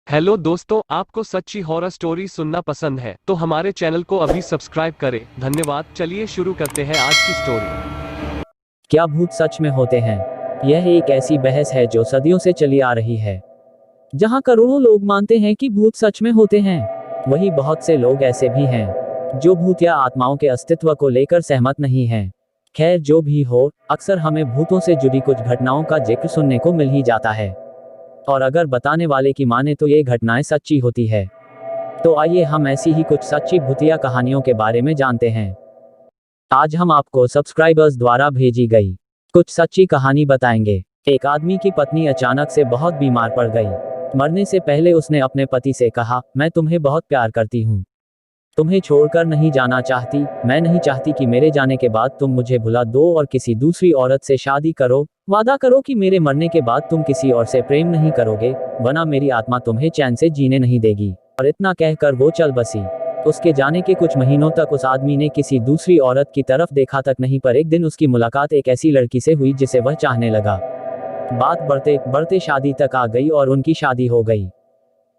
Hello दोस्तों, आपको सच्ची हॉरर स्टोरी सुनना पसंद है तो हमारे चैनल को अभी सब्सक्राइब करें। धन्यवाद। चलिए शुरू करते हैं आज की स्टोरी। क्या भूत सच में होते हैं? यह एक ऐसी बहस है जो सदियों से चली आ रही है। जहां करोड़ों लोग मानते हैं कि भूत सच में होते हैं, वहीं बहुत से लोग ऐसे भी हैं जो भूत या आत्माओं के अस्तित्व को लेकर सहमत नहीं हैं। खैर, जो भी हो, अक्सर हमें भूतों से जुड़ी कुछ घटनाओं का जिक्र सुनने को मिल ही जाता है। और अगर बताने वाले की माने तो ये घटनाएं सच्ची होती है। तो आइए हम ऐसी ही कुछ सच्ची भूतिया कहानियों के बारे में जानते हैं। आज हम आपको सब्सक्राइबर्स द्वारा भेजी गई कुछ सच्ची कहानी बताएंगे। एक आदमी की पत्नी अचानक से बहुत बीमार पड़ गई। मरने से पहले उसने अपने पति से कहा, मैं तुम्हें बहुत प्यार करती हूँ, तुम्हें छोड़कर नहीं जाना चाहती। मैं नहीं चाहती कि मेरे जाने के बाद तुम मुझे भुला दो और किसी दूसरी औरत से शादी करो। वादा करो कि मेरे मरने के बाद तुम किसी और से प्रेम नहीं करोगे, वरना मेरी आत्मा तुम्हें चैन से जीने नहीं देगी। और इतना कहकर वो चल बसी। उसके जाने के कुछ महीनों तक उस आदमी ने किसी दूसरी औरत की तरफ देखा तक नहीं, पर एक दिन उसकी मुलाकात एक ऐसी लड़की से हुई जिसे वह चाहने लगा। बात बढ़ते बढ़ते शादी तक आ गई और उनकी शादी हो गई।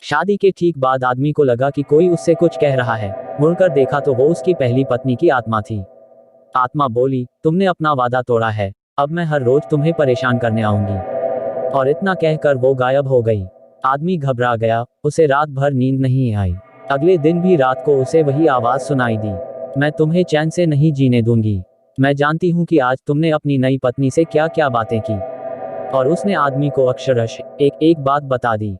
शादी के ठीक बाद आदमी को लगा कि कोई उससे कुछ कह रहा है। मुड़कर देखा तो वो उसकी पहली पत्नी की आत्मा थी। आत्मा बोली, तुमने अपना वादा तोड़ा है, अब मैं हर रोज तुम्हें परेशान करने आऊंगी। और इतना कहकर वो गायब हो गई। आदमी घबरा गया, उसे रात भर नींद नहीं आई। अगले दिन भी रात को उसे वही आवाज सुनाई दी, मैं तुम्हें चैन से नहीं जीने दूंगी। मैं जानती हूँ कि आज तुमने अपनी नई पत्नी से क्या क्या बातें की। और उसने आदमी को अक्षरश एक एक बात बता दी।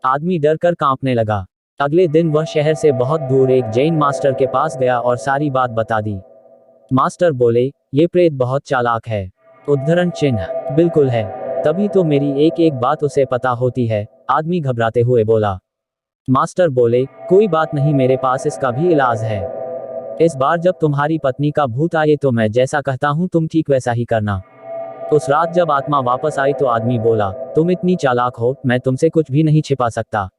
आदमी डर कर कांपने लगा। अगले दिन वह शहर से बहुत दूर एक जैन मास्टर के पास गया और सारी बात बता दी। मास्टर बोले, ये प्रेत बहुत चालाक है। उद्धरण चिन्ह, बिल्कुल है, तभी तो मेरी एक एक बात उसे पता होती है। आदमी घबराते हुए बोला। मास्टर बोले, कोई बात नहीं, मेरे पास इसका भी इलाज है। इस बार जब तुम्हारी पत्नी का भूत आए तो मैं जैसा कहता हूँ तुम ठीक वैसा ही करना। उस रात जब आत्मा वापस आई तो आदमी बोला, तुम इतनी चालाक हो, मैं तुमसे कुछ भी नहीं छिपा सकता।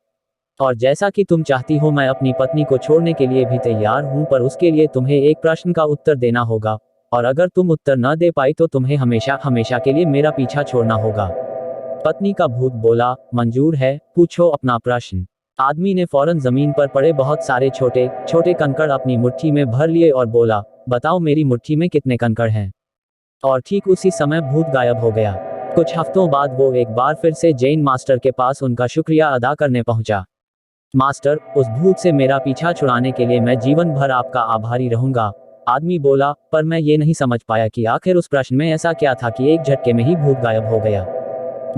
और जैसा कि तुम चाहती हो मैं अपनी पत्नी को छोड़ने के लिए भी तैयार हूं, पर उसके लिए तुम्हें एक प्रश्न का उत्तर देना होगा। और अगर तुम उत्तर न दे पाई तो तुम्हें हमेशा हमेशा के लिए मेरा पीछा छोड़ना होगा। पत्नी का भूत बोला, मंजूर है, पूछो अपना प्रश्न। आदमी ने फौरन जमीन पर पड़े बहुत सारे छोटे छोटे कंकड़ अपनी मुट्ठी में भर लिए और बोला, बताओ मेरी मुट्ठी में कितने कंकड़ हैं। और ठीक उसी समय भूत गायब हो गया। कुछ हफ्तों बाद वो एक बार फिर से जैन मास्टर के पास उनका शुक्रिया अदा करने पहुंचा। मास्टर, उस भूत से मेरा पीछा छुड़ाने के लिए मैं जीवन भर आपका आभारी रहूंगा। आदमी बोला, पर मैं ये नहीं समझ पाया कि आखिर उस प्रश्न में ऐसा क्या था कि एक झटके में ही भूत गायब हो गया।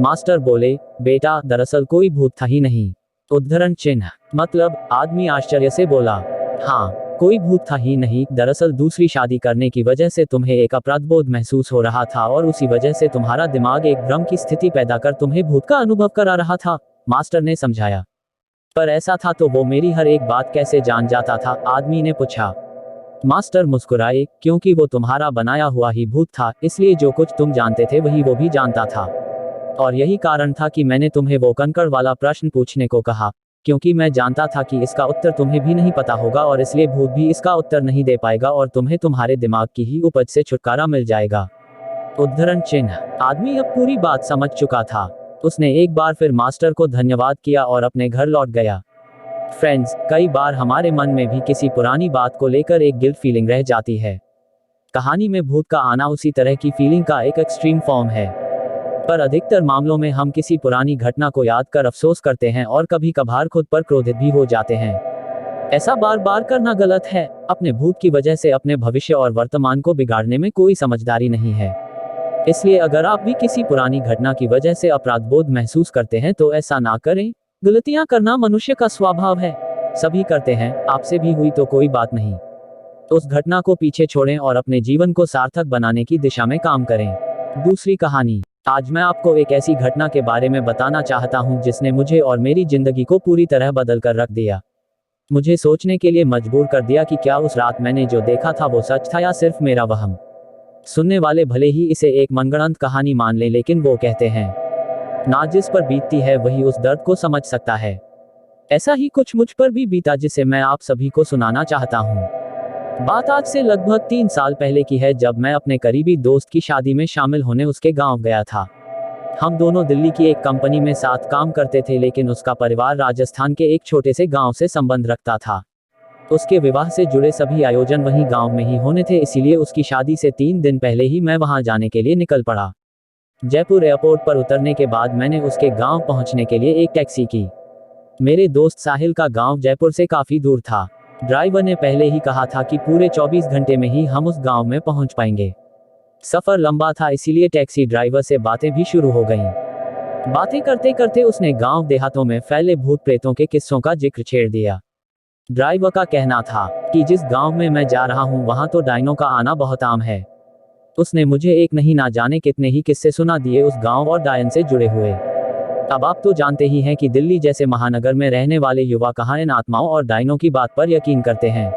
मास्टर बोले, बेटा, दरअसल कोई भूत था ही नहीं। उद्धरण चिन्ह, मतलब? आदमी आश्चर्य से बोला, हाँ, कोई भूत था ही नहीं। दरअसल दूसरी शादी करने की वजह से तुम्हें एक अपराधबोध महसूस हो रहा था और उसी वजह से तुम्हारा दिमाग एक भ्रम की स्थिति पैदा कर तुम्हें भूत का अनुभव करा रहा था। मास्टर ने समझाया। पर ऐसा था तो वो मेरी हर एक बात कैसे जान जाता था? आदमी ने पूछा। मास्टर मुस्कुराए, क्योंकि वो तुम्हारा बनाया हुआ ही भूत था, इसलिए जो कुछ तुम जानते थे वही वो भी जानता था। और यही कारण था कि मैंने तुम्हें वो कंकड़ वाला प्रश्न पूछने को कहा, क्योंकि मैं जानता था कि इसका उत्तर तुम्हें भी नहीं पता होगा और इसलिए भूत भी इसका उत्तर नहीं दे पाएगा और तुम्हें तुम्हारे दिमाग की ही उपज से छुटकारा मिल जाएगा। उद्धरण चिन्ह, आदमी अब पूरी बात समझ चुका था। उसने एक बार फिर मास्टर को धन्यवाद किया और अपने घर लौट गया। फ्रेंड्स, कई बार हमारे मन में भी किसी पुरानी बात को लेकर एक गिल्ट फीलिंग रह जाती है। कहानी में भूत का आना उसी तरह की फीलिंग का एक एक्सट्रीम फॉर्म है। पर अधिकतर मामलों में हम किसी पुरानी घटना को याद कर अफसोस करते हैं और कभी कभार खुद पर क्रोधित भी हो जाते हैं। ऐसा बार बार करना गलत है। अपने भूत की वजह से अपने भविष्य और वर्तमान को बिगाड़ने में कोई समझदारी नहीं है। इसलिए अगर आप भी किसी पुरानी घटना की वजह से अपराधबोध महसूस करते हैं तो ऐसा ना करें। गलतियां करना मनुष्य का स्वभाव है, सभी करते हैं, आपसे भी हुई तो कोई बात नहीं। तो उस घटना को पीछे छोड़ें और अपने जीवन को सार्थक बनाने की दिशा में काम करें। दूसरी कहानी। आज मैं आपको एक ऐसी घटना के बारे में बताना चाहता हूं जिसने मुझे और मेरी जिंदगी को पूरी तरह बदल कर रख दिया। मुझे सोचने के लिए मजबूर कर दिया कि क्या उस रात मैंने जो देखा था वो सच था या सिर्फ मेरा वहम। सुनने वाले भले ही इसे एक मनगढ़ंत कहानी मान लें, लेकिन वो कहते हैं ना, जिस पर बीतती है वही उस दर्द को समझ सकता है। ऐसा ही कुछ मुझ पर भी बीता जिसे मैं आप सभी को सुनाना चाहता हूँ। बात आज से लगभग 3 साल पहले की है, जब मैं अपने करीबी दोस्त की शादी में शामिल होने उसके गांव गया था। हम दोनों दिल्ली की एक कंपनी में साथ काम करते थे, लेकिन उसका परिवार राजस्थान के एक छोटे से गांव से संबंध रखता था। उसके विवाह से जुड़े सभी आयोजन वहीं गांव में ही होने थे, इसीलिए उसकी शादी से 3 दिन पहले ही मैं वहां जाने के लिए निकल पड़ा। जयपुर एयरपोर्ट पर उतरने के बाद मैंने उसके गांव पहुंचने के लिए एक टैक्सी की। मेरे दोस्त साहिल का गांव जयपुर से काफी दूर था। ड्राइवर ने पहले ही कहा था कि पूरे 24 घंटे में ही हम उस गांव में पहुंच पाएंगे। सफर लंबा था, इसीलिए टैक्सी ड्राइवर से बातें भी शुरू हो गईं। बातें करते करते उसने गांव देहातों में फैले भूत प्रेतों के किस्सों का जिक्र छेड़ दिया। ड्राइवर का कहना था कि जिस गांव में मैं जा रहा हूं वहां तो डायनों का आना बहुत आम है। उसने मुझे एक नहीं ना जाने कितने ही किस्से सुना दिए उस गांव और डायन से जुड़े हुए। अब आप तो जानते ही हैं कि दिल्ली जैसे महानगर में रहने वाले युवा कहाँ इन आत्माओं और डायनों की बात पर यकीन करते हैं।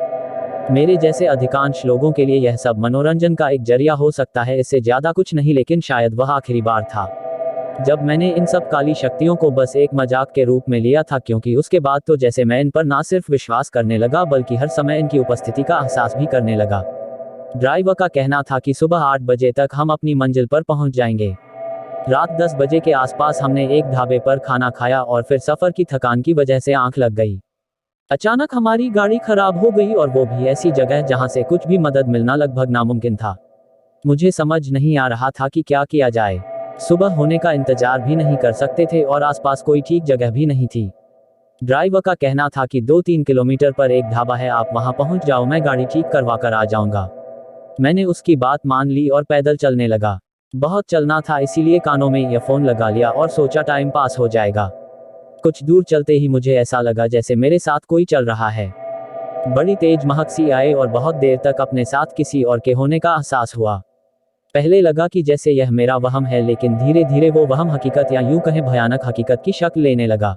मेरे जैसे अधिकांश लोगों के लिए यह सब मनोरंजन का एक जरिया हो सकता है, इससे ज्यादा कुछ नहीं, लेकिन शायद वह आखिरी बार था जब मैंने इन सब काली शक्तियों को बस एक मजाक के रूप में लिया था, क्योंकि उसके बाद तो जैसे मैं इन पर ना सिर्फ विश्वास करने लगा बल्कि हर समय इनकी उपस्थिति का एहसास भी करने लगा। ड्राइवर का कहना था कि सुबह 8 बजे तक हम अपनी मंजिल पर पहुंच जाएंगे। रात 10 बजे के आसपास हमने एक ढाबे पर खाना खाया और फिर सफर की थकान की वजह से आंख लग गई। अचानक हमारी गाड़ी खराब हो गई, और वो भी ऐसी जगह जहां से कुछ भी मदद मिलना लगभग नामुमकिन था। मुझे समझ नहीं आ रहा था कि क्या किया जाए। सुबह होने का इंतजार भी नहीं कर सकते थे और आसपास कोई ठीक जगह भी नहीं थी। ड्राइवर का कहना था कि 2-3 किलोमीटर पर एक ढाबा है, आप वहां पहुंच जाओ, मैं गाड़ी ठीक करवा कर आ जाऊंगा। मैंने उसकी बात मान ली और पैदल चलने लगा। बहुत चलना था, इसीलिए कानों में ईयरफोन लगा लिया और सोचा टाइम पास हो जाएगा। कुछ दूर चलते ही मुझे ऐसा लगा जैसे मेरे साथ कोई चल रहा है। बड़ी तेज महक सी आए और बहुत देर तक अपने साथ किसी और के होने का एहसास हुआ। पहले लगा कि जैसे यह मेरा वहम है, लेकिन धीरे धीरे वो वहम हकीकत या यूं कहें भयानक हकीकत की शक्ल लेने लगा।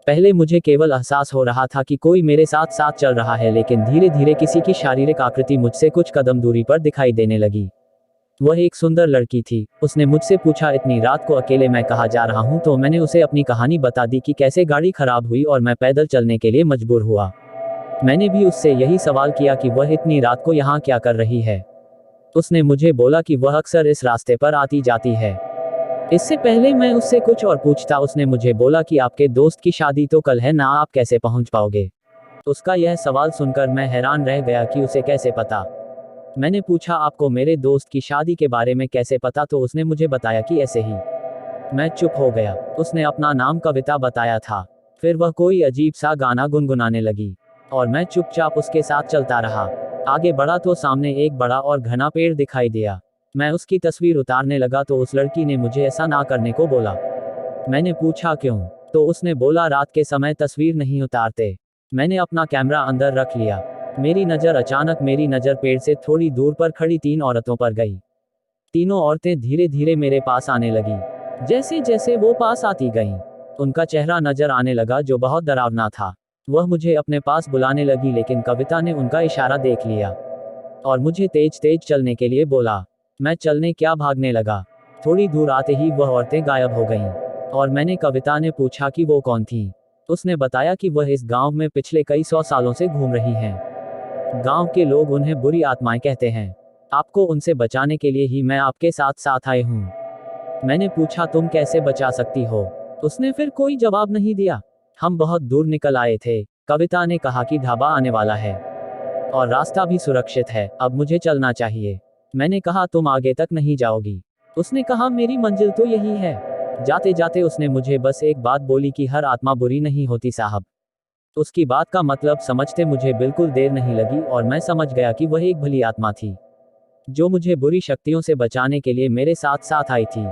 पहले मुझे केवल एहसास हो रहा था कि कोई मेरे साथ साथ चल रहा है, लेकिन धीरे धीरे किसी की शारीरिक आकृति मुझसे कुछ कदम दूरी पर दिखाई देने लगी। वह एक सुंदर लड़की थी। उसने मुझसे पूछा, इतनी रात को अकेले मैं कहाँ जा रहा हूँ? तो मैंने उसे अपनी कहानी बता दी कि कैसे गाड़ी खराब हुई और मैं पैदल चलने के लिए मजबूर हुआ। मैंने भी उससे यही सवाल किया कि वह इतनी रात को यहाँ क्या कर रही है। उसने मुझे बोला कि वह अक्सर इस रास्ते पर आती जाती है। इससे पहले मैं उससे कुछ और पूछता, उसने मुझे बोला कि आपके दोस्त की शादी तो कल है ना, आप कैसे पहुंच पाओगे? उसका यह सवाल सुनकर मैं हैरान रह गया कि उसे कैसे पता। मैंने पूछा, आपको मेरे दोस्त की शादी के बारे में कैसे पता? तो उसने मुझे बताया कि ऐसे ही। मैं चुप हो गया। उसने अपना नाम कविता बताया था। फिर वह कोई अजीब सा गाना गुनगुनाने लगी और मैं चुपचाप उसके साथ चलता रहा। आगे बढ़ा तो सामने एक बड़ा और घना पेड़ दिखाई दिया। मैं उसकी तस्वीर उतारने लगा तो उस लड़की ने मुझे ऐसा ना करने को बोला। मैंने पूछा क्यों? तो उसने बोला, रात के समय तस्वीर नहीं उतारते। मैंने अपना कैमरा अंदर रख लिया। मेरी नज़र पेड़ से थोड़ी दूर पर खड़ी 3 औरतों पर गई। तीनों औरतें धीरे धीरे मेरे पास आने लगी। जैसे जैसे वो पास आती गईं, उनका चेहरा नजर आने लगा जो बहुत डरावना था। वह मुझे अपने पास बुलाने लगी, लेकिन कविता ने उनका इशारा देख लिया और मुझे तेज तेज चलने के लिए बोला। मैं चलने क्या भागने लगा। थोड़ी दूर आते ही वह औरतें गायब हो गईं और मैंने कविता ने पूछा कि वो कौन थी। उसने बताया कि वह इस गांव में पिछले कई 100 सालों से घूम रही हैं। गांव के लोग उन्हें बुरी आत्माएं कहते हैं। आपको उनसे बचाने के लिए ही मैं आपके साथ साथ आई हूँ। मैंने पूछा, तुम कैसे बचा सकती हो? उसने फिर कोई जवाब नहीं दिया। हम बहुत दूर निकल आए थे। कविता ने कहा कि ढाबा आने वाला है और रास्ता भी सुरक्षित है, अब मुझे चलना चाहिए। मैंने कहा, तुम आगे तक नहीं जाओगी। उसने कहा, मेरी मंजिल तो यही है। जाते जाते उसने मुझे बस एक बात बोली कि हर आत्मा बुरी नहीं होती साहब। उसकी बात का मतलब समझते मुझे बिल्कुल देर नहीं लगी और मैं समझ गया कि वह एक भली आत्मा थी जो मुझे बुरी शक्तियों से बचाने के लिए मेरे साथ साथ आई थी।